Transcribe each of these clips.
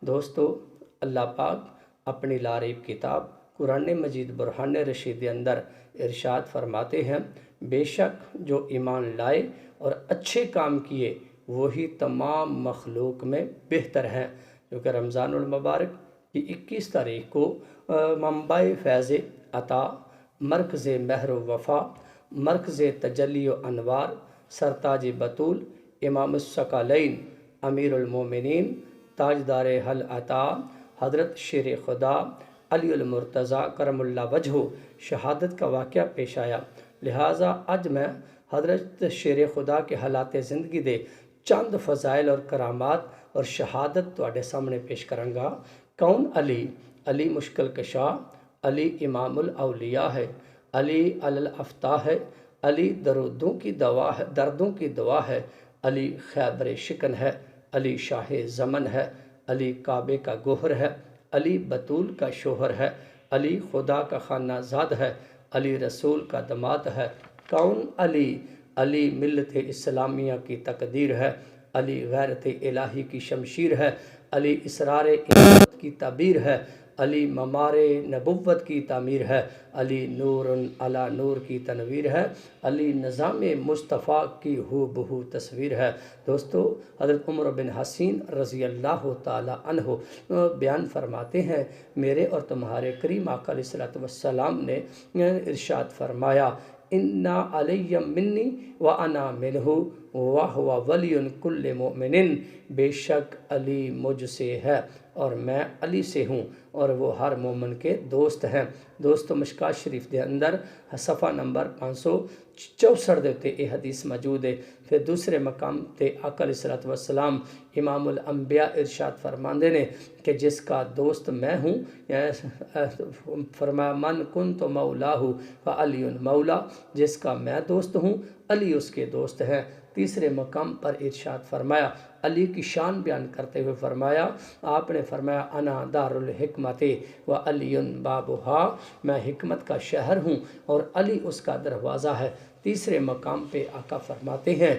دوستو، اللہ پاک اپنی لاریب کتاب قرآن مجید برہان رشید اندر ارشاد فرماتے ہیں، بے شک جو ایمان لائے اور اچھے کام کیے وہی تمام مخلوق میں بہتر ہیں۔ جو کہ رمضان المبارک کی 21 تاریخ کو منبع فیض عطا، مرکز مہر و وفا، مرکز تجلی و انوار، سرتاج بطول، امام الثقلین، امیر المومنین، تاجدار حل عطا، حضرت شیر خدا علی المرتضیٰ کرم اللہ وجہہ شہادت کا واقعہ پیش آیا۔ لہٰذا آج میں حضرت شیر خدا کے حالات زندگی دے چند فضائل اور کرامات اور شہادت تواڈے سامنے پیش کروں گا۔ کون علی؟ علی مشکل کشا، علی امام الاولیاء ہے، علی الافتاح ہے، علی دردوں کی دوا ہے، علی خیبر شکن ہے، علی شاہ زمن ہے، علی کعبے کا گوہر ہے، علی بطول کا شوہر ہے، علی خدا کا خانہ زاد ہے، علی رسول کا داماد ہے۔ کون علی؟ علی ملت اسلامیہ کی تقدیر ہے، علی غیرت الہی کی شمشیر ہے، علی اسرار امامت کی تعبیر ہے، علی ممار نبوت کی تعمیر ہے، علی نور علی نور کی تنویر ہے، علی نظام مصطفیٰ کی ہو بہو تصویر ہے۔ دوستو، حضرت عمر بن حسین رضی اللہ تعالی عنہ بیان فرماتے ہیں، میرے اور تمہارے کریم آقا علیہ السلام نے ارشاد فرمایا، اِنَّ عَلِيًّا مِّنِّي وَأَنَا مِنْهُ وَهُوَ وَلِيٌّ كُلِّ مُؤْمِنٍ، بے شک علی مجھ سے ہے اور میں علی سے ہوں اور وہ ہر مومن کے دوست ہیں۔ دوستو، مشکوٰۃ شریف دے اندر صفحہ نمبر 564 دے تے یہ حدیث موجود ہے۔ پھر دوسرے مقام تے آقا علیہ السلام امام الانبیاء ارشاد فرماندے نے کہ جس کا دوست میں ہوں، فرمایا من کنت مولاہ فعلی مولا، جس کا میں دوست ہوں علی اس کے دوست ہیں۔ تیسرے مقام پر ارشاد فرمایا، علی کی شان بیان کرتے ہوئے فرمایا، آپ نے فرمایا انا دار الحکمت و علی بابہا، میں حکمت کا شہر ہوں اور علی اس کا دروازہ ہے۔ تیسرے مقام پہ آقا فرماتے ہیں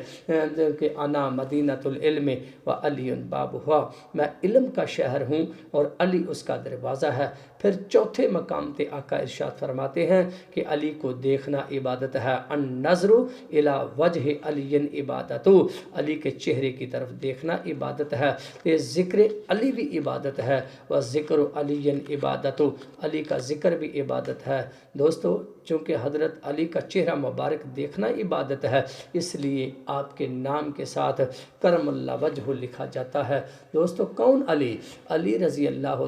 کہ انا مدینۃ العلم و علی بابہا، میں علم کا شہر ہوں اور علی اس کا دروازہ ہے۔ پھر چوتھے مقام پہ آقا ارشاد فرماتے ہیں کہ علی کو دیکھنا عبادت ہے، النظر الی وجہ علی عبادت، علی کے چہرے کی طرف دیکھنا عبادت ہے۔ یہ ذکر علی بھی عبادت ہے، و ذکر علی عبادت، علی کا ذکر بھی عبادت ہے۔ دوستو، چونکہ حضرت علی کا چہرہ مبارک دیکھنا عبادت ہے، اس لیے آپ کے نام کے ساتھ کرم اللہ وجہ لکھا جاتا ہے۔ دوستو، کون علی؟ علی رضی اللہ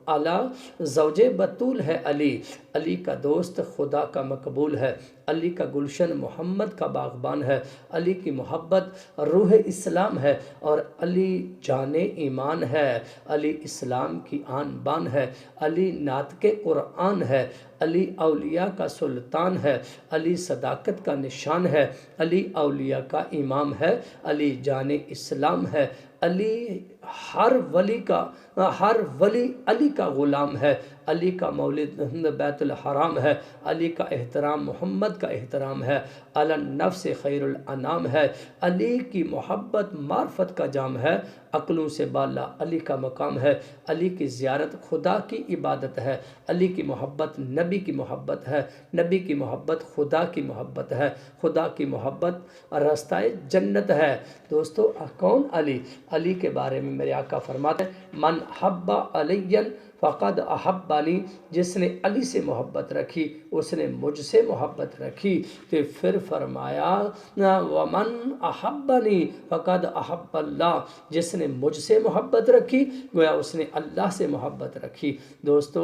عنہ زوج بطول ہے۔ علی علی کا دوست خدا کا مقبول ہے، علی کا گلشن محمد کا باغبان ہے، علی کی محبت روح اسلام ہے اور علی جان ایمان ہے، علی اسلام کی آن بان ہے، علی ناطق قرآن ہے، علی اولیاء کا سلطان ہے، علی صداقت کا نشان ہے، علی اولیاء کا امام ہے، علی جان اسلام ہے، علی ہر ولی علی کا غلام ہے، علی کا مولد بیت الحرام ہے، علی کا احترام محمد کا احترام ہے، علی النفس خیر الانام ہے، علی کی محبت معرفت کا جام ہے، عقلوں سے بالا علی کا مقام ہے، علی کی زیارت خدا کی عبادت ہے، علی کی محبت نبی کی محبت ہے، نبی کی محبت خدا کی محبت ہے، خدا کی محبت راستہ جنت ہے۔ دوستو، کون علی؟ علی کے بارے میں میرے آقا فرماتے ہیں، من حب علی فقد احبانی، جس نے علی سے محبت رکھی اس نے مجھ سے محبت رکھی۔ تو پھر فرمایا ومن احبنی فقد احب اللہ، جس نے مجھ سے محبت رکھی گویا اس نے اللہ سے محبت رکھی۔ دوستو،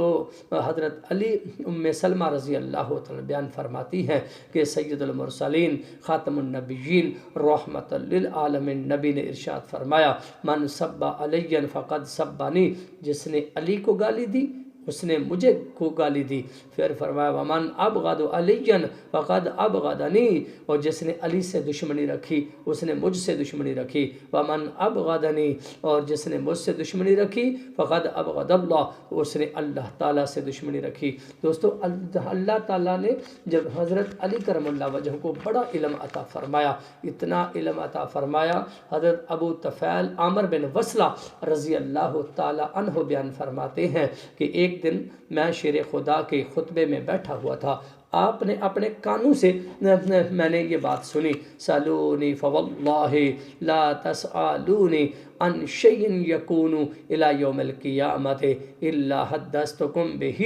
حضرت علی ام سلمہ رضی اللہ تعالی بیان فرماتی ہیں کہ سید المرسلین خاتم النبیین رحمت للعالمین نبی نے ارشاد فرمایا، من سب علی فقد سبانی، جس نے علی کو گالی دی اس نے مجھے کو گالی دی۔ پھر فرمایا ومن ابغض علیًا فقد ابغضنی، اور جس نے علی سے دشمنی رکھی اس نے مجھ سے دشمنی رکھی، ومن ابغضنی، اور جس نے مجھ سے دشمنی رکھی فقد ابغض اللہ، اس نے اللہ تعالیٰ سے دشمنی رکھی۔ دوستو اللہ تعالیٰ نے جب حضرت علی کرم اللہ وجہ کو بڑا علم عطا فرمایا، اتنا علم عطا فرمایا، حضرت ابو طفیل عامر بن وصلہ رضی اللہ تعالیٰ عنہ بیان فرماتے ہیں کہ ایک دن میں شیر خدا کے خطبے میں بیٹھا ہوا تھا، آپ نے اپنے کانوں سے میں نے یہ بات سنی، سالونی فواللہ لا تسألونی عن شیء یکون الی یوم القیامت الا حدثتکم بہ،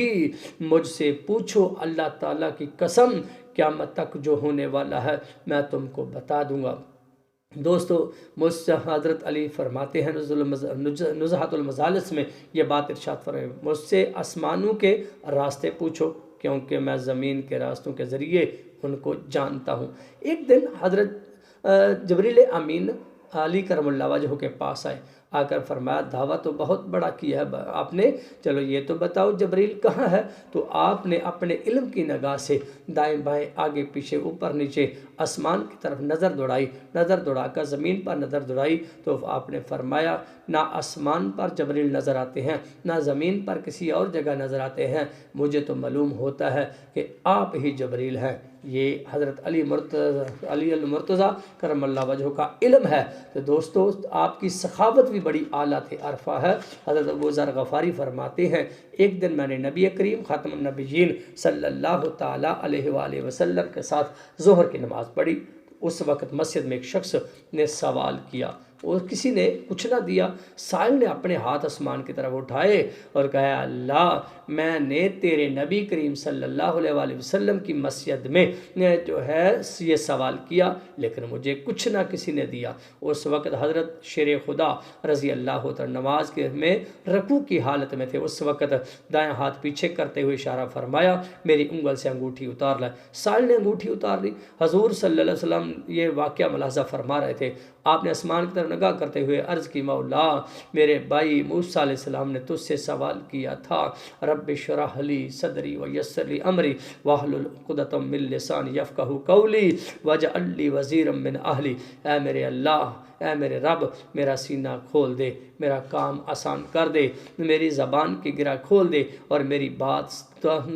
مجھ سے پوچھو اللہ تعالیٰ کی قسم قیامت تک جو ہونے والا ہے میں تم کو بتا دوں گا۔ دوستو مجھ سے حضرت علی فرماتے ہیں نزہۃ المجالس میں یہ بات ارشاد فرمائے، مجھ سے آسمانوں کے راستے پوچھو کیونکہ میں زمین کے راستوں کے ذریعے ان کو جانتا ہوں۔ ایک دن حضرت جبریل امین علی کرم اللہ وجہ کے پاس آئے، آ کر فرمایا دعویٰ تو بہت بڑا کیا ہے آپ نے، چلو یہ تو بتاؤ جبریل کہاں ہے؟ تو آپ نے اپنے علم کی نگاہ سے دائیں بائیں آگے پیچھے اوپر نیچے آسمان کی طرف نظر دوڑائی، نظر دوڑا کر زمین پر نظر دوڑائی تو آپ نے فرمایا نہ آسمان پر جبریل نظر آتے ہیں نہ زمین پر کسی اور جگہ نظر آتے ہیں، مجھے تو معلوم ہوتا ہے کہ آپ ہی جبریل ہیں۔ یہ حضرت علی المرتضیٰ کرم اللہ وجہ کا علم ہے۔ تو دوستو آپ کی سخاوت بھی بڑی اعلیٰ تھی، عرفہ ہے۔ حضرت ابو ذر غفاری فرماتے ہیں ایک دن میں نے نبی کریم خاتم النبیین صلی اللہ تعالیٰ علیہ وآلہ وسلم کے ساتھ ظہر کی نماز پڑھی، اس وقت مسجد میں ایک شخص نے سوال کیا اور کسی نے کچھ نہ دیا، سائل نے اپنے ہاتھ آسمان کی طرف اٹھائے اور کہا اللہ میں نے تیرے نبی کریم صلی اللہ علیہ وآلہ وسلم کی مسجد میں جو ہے یہ سوال کیا لیکن مجھے کچھ نہ کسی نے دیا۔ اس وقت حضرت شیر خدا رضی اللہ تعالیٰ نماز کے میں رکوع کی حالت میں تھے، اس وقت دائیں ہاتھ پیچھے کرتے ہوئے اشارہ فرمایا میری انگل سے انگوٹھی اتار لائے۔ سائل نے انگوٹھی اتار لی۔ حضور صلی اللہ علیہ وسلم یہ واقعہ ملاحظہ فرما رہے تھے، آپ نے آسمان کی طرف نگاہ کرتے ہوئے عرض کی مولا میرے بھائی موسیٰ علیہ السلام نے تجھ سے سوال کیا تھا رب اشرح لی صدری ویسر لی امری واحلل عقدۃ من لسانی یفقہوا قولی واجعل لی وزیرا من اہلی، اے میرے اللہ اے میرے رب میرا سینہ کھول دے، میرا کام آسان کر دے، میری زبان کی گرہ کھول دے اور میری بات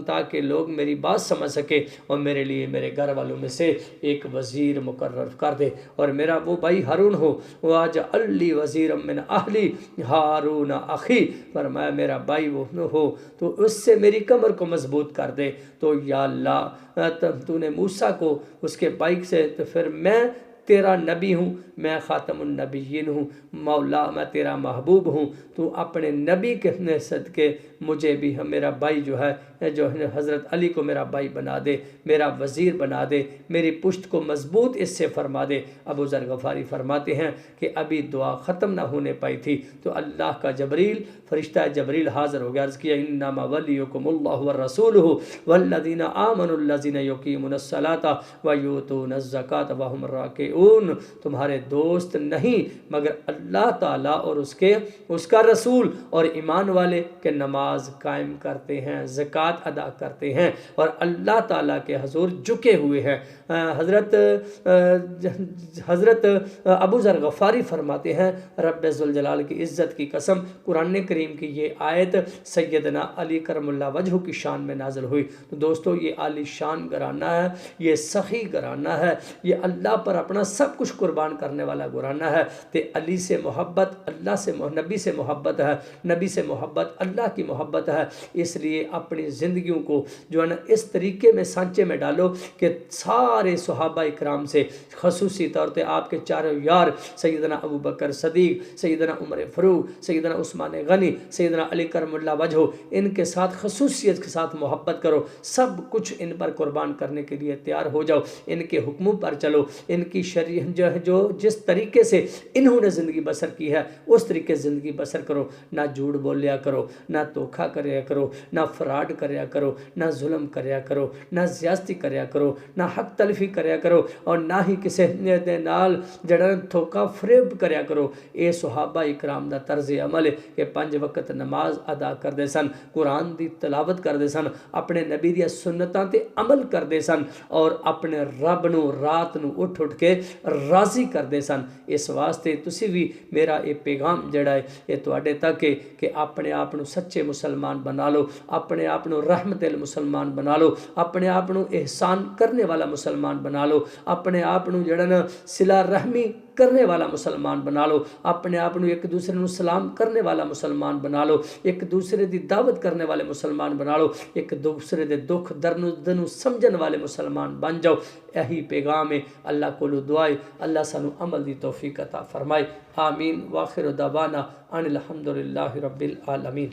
تاکہ لوگ میری بات سمجھ سکے، اور میرے لیے میرے گھر والوں میں سے ایک وزیر مقرر کر دے اور میرا وہ بھائی ہارون ہو، واجعل لی وزیرا من اہلی ہارون اخی، فرمایا میرا بھائی وہ ہو تو اس سے میری کمر کو مضبوط کر دے۔ تو یا اللہ تو نے موسیٰ کو اس کے بھائی سے، تو پھر میں تیرا نبی ہوں، میں خاتم النبیین ہوں، مولا میں تیرا محبوب ہوں، تو اپنے نبی کے صدقے مجھے بھی میرا بھائی جو ہے حضرت علی کو میرا بھائی بنا دے، میرا وزیر بنا دے، میری پشت کو مضبوط اس سے فرما دے۔ ابو ذر غفاری فرماتے ہیں کہ ابھی دعا ختم نہ ہونے پائی تھی تو اللہ کا جبریل فرشتہ جبریل حاضر ہو گیا، عرض کیا انما ولیکم اللہ والرسولہ والذین آمنوا الذین یقیمون الصلاۃ ویؤتون الزکاۃ وہم راکعون، تمہارے دوست نہیں مگر اللہ تعالیٰ اور اس کا رسول اور ایمان والے کہ نماز قائم کرتے ہیں، زکوٰۃ ادا کرتے ہیں اور اللہ تعالیٰ کے حضور جھکے ہوئے ہیں۔ حضرت ابو ذر غفاری فرماتے ہیں رب ذوالجلال کی عزت کی قسم قرآن کریم کی یہ آیت سیدنا علی کرم اللہ وجہ کی شان میں نازل ہوئی۔ تو دوستو یہ عالی شان گھرانہ ہے، یہ سخی گھرانہ ہے، یہ اللہ پر اپنا سب کچھ قربان کرنے والا گھرانہ ہے۔ تے علی سے محبت اللہ سے نبی سے محبت ہے، نبی سے محبت اللہ کی محبت ہے، اس لیے اپنی زندگیوں کو جو ہے نا اس طریقے میں سانچے میں ڈالو کہ سارے صحابہ اکرام سے خصوصی طور پہ آپ کے چاروں یار سیدنا ابو بکر صدیق، سیدنا عمر فاروق، سیدنا عثمان غنی، سیدنا علی کرم اللہ وجہ، ان کے ساتھ خصوصیت کے ساتھ محبت کرو، سب کچھ ان پر قربان کرنے کے لیے تیار ہو جاؤ، ان کے حکموں پر چلو، ان کی جو جس طریقے سے انہوں نے زندگی بسر کی ہے اس طریقے سے زندگی بسر کرو، نہ جھوٹ بولیا کرو، نہ دھوکھا کریا کرو، نہ فراڈ کریا کرو، نہ ظلم کریا کرو، نہ زیادتی کریا کرو، نہ حق تلفی کریا کرو، اور نہ ہی کسی دے نال جڑا دھوکا فریب کریا کرو۔ اے صحابہ اکرام دا طرز عمل ہے کہ 5 وقت نماز ادا کردے سن، قرآن دی تلاوت کردے سن، اپنے نبی دی سنتاں تے عمل کردے سن، اور اپنے رب نو رات نو اٹھ کے راضی کردے سن۔ اس واسطے تسی بھی میرا یہ پیغام جڑا ہے یہ تواڈے تک ہے کہ اپنے آپ نو سچے مسلمان بنا لو، اپنے آپ نو رحمت مسلمان بنا لو، اپنے آپ نو احسان کرنے والا مسلمان بنا لو، اپنے آپ نو جڑا نا صلہ رحمی کرنے والا مسلمان بنا لو، اپنے آپ نو ایک دوسرے نو سلام کرنے والا مسلمان بنا لو، ایک دوسرے دی دعوت کرنے والے مسلمان بنا لو، ایک دوسرے دے دکھ درد نو سمجھن والے مسلمان بن جاؤ۔ یہی پیغام ہے۔ اللہ کو دعائے اللہ سانو عمل دی توفیق عطا فرمائے۔ آمین۔ واخر دعوانا ان الحمدللہ رب العالمین۔